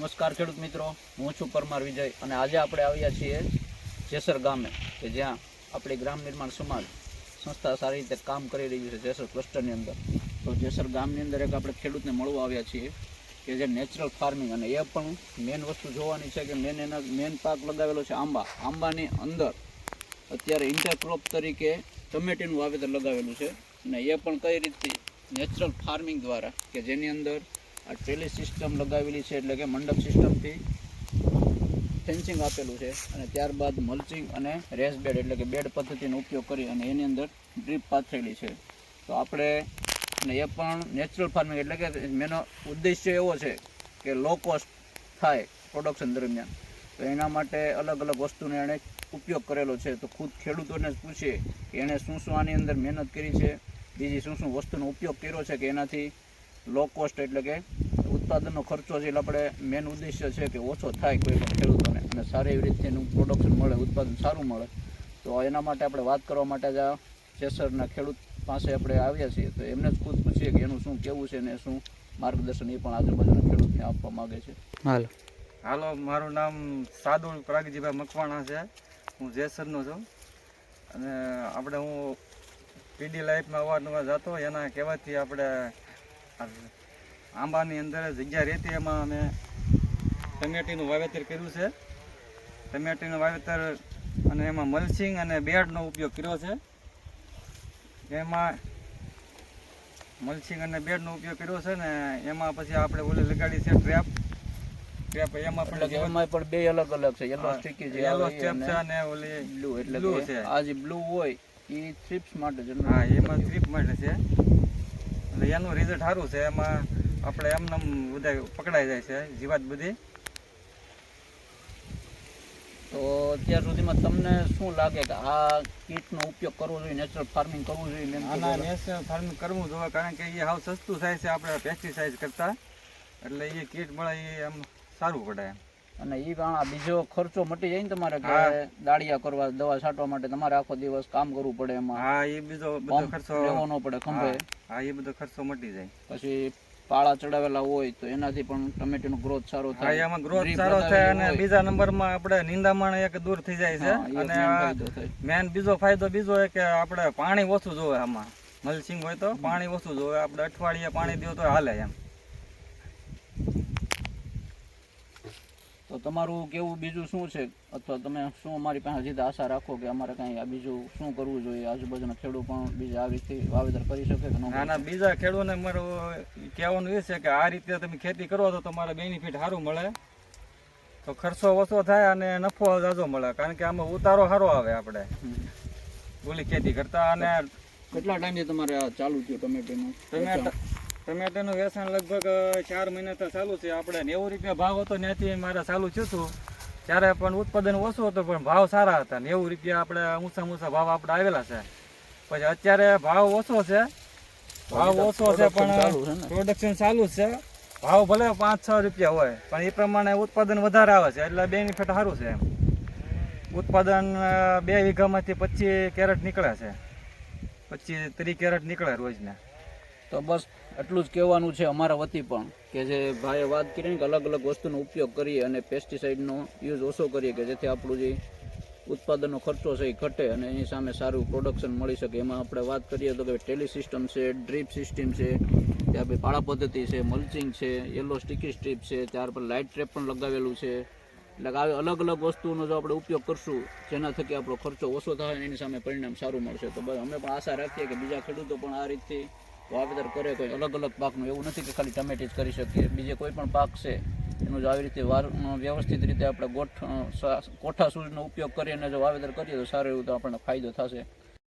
નમસ્કાર ખેડૂત મિત્રો, હું છું પરમાર વિજય અને આજે આપણે આવ્યા છીએ જેસર ગામે કે જ્યાં આપણી ગ્રામ નિર્માણ સમાજ સંસ્થા સારી રીતે કામ કરી રહી છે જેસર ક્લસ્ટરની અંદર. તો જેસર ગામની અંદર એક આપણે ખેડૂતને મળવા આવ્યા છીએ કે જે નેચરલ ફાર્મિંગ, અને એ પણ મેન વસ્તુ જોવાની છે કે મેન પાક લગાવેલો છે આંબાની અંદર અત્યારે ઇન્ટરક્રોપ તરીકે ટમેટીનું વાવેતર લગાવેલું છે. અને એ પણ કઈ રીતે નેચરલ ફાર્મિંગ દ્વારા કે જેની અંદર આ ટ્રેલી સિસ્ટમ લગાવેલી છે, એટલે કે મંડપ સિસ્ટમથી ફેન્સિંગ આપેલું છે અને ત્યારબાદ મલ્ચિંગ અને રેસ બેડ એટલે કે બેડ પદ્ધતિનો ઉપયોગ કરી અને એની અંદર ડ્રીપ પાથરેલી છે. તો આપણે એ પણ નેચરલ ફાર્મિંગ એટલે કે એનો ઉદ્દેશ્ય એવો છે કે લો કોસ્ટ થાય પ્રોડક્શન દરમિયાન. તો એના માટે અલગ અલગ વસ્તુનો એણે ઉપયોગ કરેલો છે. તો ખુદ ખેડૂતોને જ પૂછીએ કે એણે શું શું આની અંદર મહેનત કરી છે, બીજી શું શું વસ્તુનો ઉપયોગ કર્યો છે કે એનાથી લો કોસ્ટ એટલે કે ઉત્પાદનનો ખર્ચો જે આપણે મેન ઉદ્દેશ્ય છે કે ઓછો થાય કોઈ પણ ખેડૂતોને અને સારી એવી રીતે એનું પ્રોડક્શન મળે, ઉત્પાદન સારું મળે. તો એના માટે આપણે વાત કરવા માટે જ આ જેસરના ખેડૂત પાસે આપણે આવ્યા છીએ. તો એમને જ ખુદ પૂછીએ કે એનું શું કહેવું છે ને શું માર્ગદર્શન એ પણ આજુબાજુના ખેડૂતને આપવા માગે છે. હાલો, મારું નામ સાદુલ પ્રાગજીભાઈ મકવાણા છે. હું જેસરનો છું અને હું પીડી લાઈફમાં અવારનવાર જતો. એના કહેવાથી આપણે આંબાની અંદર જગ્યા રહેતી એમાં અમે ટમેટીનું વાવેતર કર્યું છે. ટમેટીનું વાવેતર અને એમાં મલ્ચિંગ અને બેડનો ઉપયોગ કર્યો છે. એમાં મલ્ચિંગ અને બેડનો ઉપયોગ કર્યો છે ને એમાં પછી આપણે ઓલી લગાડી છે ટ્રેપ. એમાં પણ બે અલગ અલગ છે, યલો સ્ટીકી જે યલો સ્ટેપ છે અને ઓલી બ્લુ એટલે કે આ જે બ્લુ હોય એ થ્રિપ્સ માટે છે. હા, એમાં થ્રિપ માટે છે. એટલે એનું રિઝલ્ટ સારું છે. એમાં આપણે એમને બધા પકડાઈ જાય છે જીવાત બધી. તો અત્યાર સુધીમાં તમને શું લાગે કે આ કીટનો ઉપયોગ કરવો જોઈએ, નેચરલ ફાર્મિંગ કરવું જોઈએ? આના નેચરલ ફાર્મિંગ કરવું જોઈએ, કારણ કે એ હાવ સસ્તું થાય છે આપણે પેસ્ટિસાઇડ કરતાં. એટલે એ કીટ મળે એ આમ સારું પડે. અને એ પણ બીજો ખર્ચો મટી જાય ને તમારે કે દાળિયા કરવા, દવા છાંટવા માટે તમારે આખો દિવસ કામ કરવું પડે એમાં. હા, એ બધો ખર્ચો લેવો ન પડે ખંભે. હા, એ બધો ખર્ચો મટી જાય. પછી પાળા ચડાવેલા હોય તો એનાથી પણ ટમેટીનો ગ્રોથ સારો થાય. હા, એમાં ગ્રોથ સારો થાય અને બીજા નંબરમાં આપણે નિંદામણ એક દૂર થઈ જાય છે. અને મેન બીજો ફાયદો બીજો એ કે આપણે પાણી ઓછું જોવે. આમાં મલ્ચિંગ હોય તો પાણી ઓછું જોવે. આપણે અઠવાડિયે પાણી દો તો હાલે એમ. તો તમારું કેવું બીજું શું છે, અથવા તમે શું અમારી પાસે સીધા આશા રાખો કે અમારે કાંઈ આ બીજું શું કરવું જોઈએ? આજુબાજુના ખેડૂત પણ બીજા આવી રીતે વાવેતર કરી શકે કે ના? બીજા ખેડૂતોને મારું કહેવાનું એ છે કે આ રીતે તમે ખેતી કરો તો તમારે બેનિફિટ સારું મળે. તો ખર્ચો ઓછો થાય અને નફો ઝાઝો મળે, કારણ કે આમાં ઉતારો સારો આવે આપણે ઓલી ખેતી કરતા. અને કેટલા ટાઈમથી તમારે આ ચાલુ થયું ટમેટીનું? ટમેટાનું વેચાણ લગભગ 4 મહિનાથી ચાલુ છે. આપણે 90 રૂપિયા ભાવ હતો ત્યાંથી મારે ચાલુ થયું હતું. ત્યારે પણ ઉત્પાદન ઓછું હતું પણ ભાવ સારા હતા. 90 રૂપિયા આપણે ઊંચા ભાવ આપણે આવેલા છે. પછી અત્યારે ભાવ ઓછો છે પણ પ્રોડક્શન ચાલુ છે. ભાવ ભલે 5-6 રૂપિયા હોય પણ એ પ્રમાણે ઉત્પાદન વધારે આવે છે. એટલે બેનિફિટ સારું છે એમ. ઉત્પાદન 2 વીઘામાંથી 25 કેરેટ નીકળે છે. 25-30 કેરેટ નીકળે રોજના. તો બસ એટલું જ કહેવાનું છે અમારા વતી પણ કે જે ભાઈએ વાત કરી કે અલગ અલગ વસ્તુનો ઉપયોગ કરીએ અને પેસ્ટિસાઇડનો યુઝ ઓછો કરીએ કે જેથી આપણું જે ઉત્પાદનનો ખર્ચો છે એ ઘટે અને એની સામે સારું પ્રોડક્શન મળી શકે. એમાં આપણે વાત કરીએ તો કે ટેલી સિસ્ટમ છે, ડ્રીપ સિસ્ટમ છે, ત્યાં પછી પાળા પદ્ધતિ છે, મલ્ચિંગ છે, યલો સ્ટીકી સ્ટ્રીપ છે, ત્યાર પર લાઇટ ટ્રેપ પણ લગાવેલું છે. એટલે આવી અલગ અલગ વસ્તુનો જો આપણે ઉપયોગ કરશું જેના થકી આપણો ખર્ચો ઓછો થાય અને એની સામે પરિણામ સારું મળશે. તો બસ અમે પણ આશા રાખીએ કે બીજા ખેડૂતો પણ આ રીતે વાવેતર કરે, કોઈ અલગ અલગ પાકનું. એવું નથી કે ખાલી ટમેટી જ કરી શકીએ, બીજે કોઈ પણ પાક છે એનું જો આવી રીતે વ્યવસ્થિત રીતે આપણે કોઠા સૂઝનો ઉપયોગ કરીને જો વાવેતર કરીએ તો સારું એવું તો આપણને ફાયદો થશે.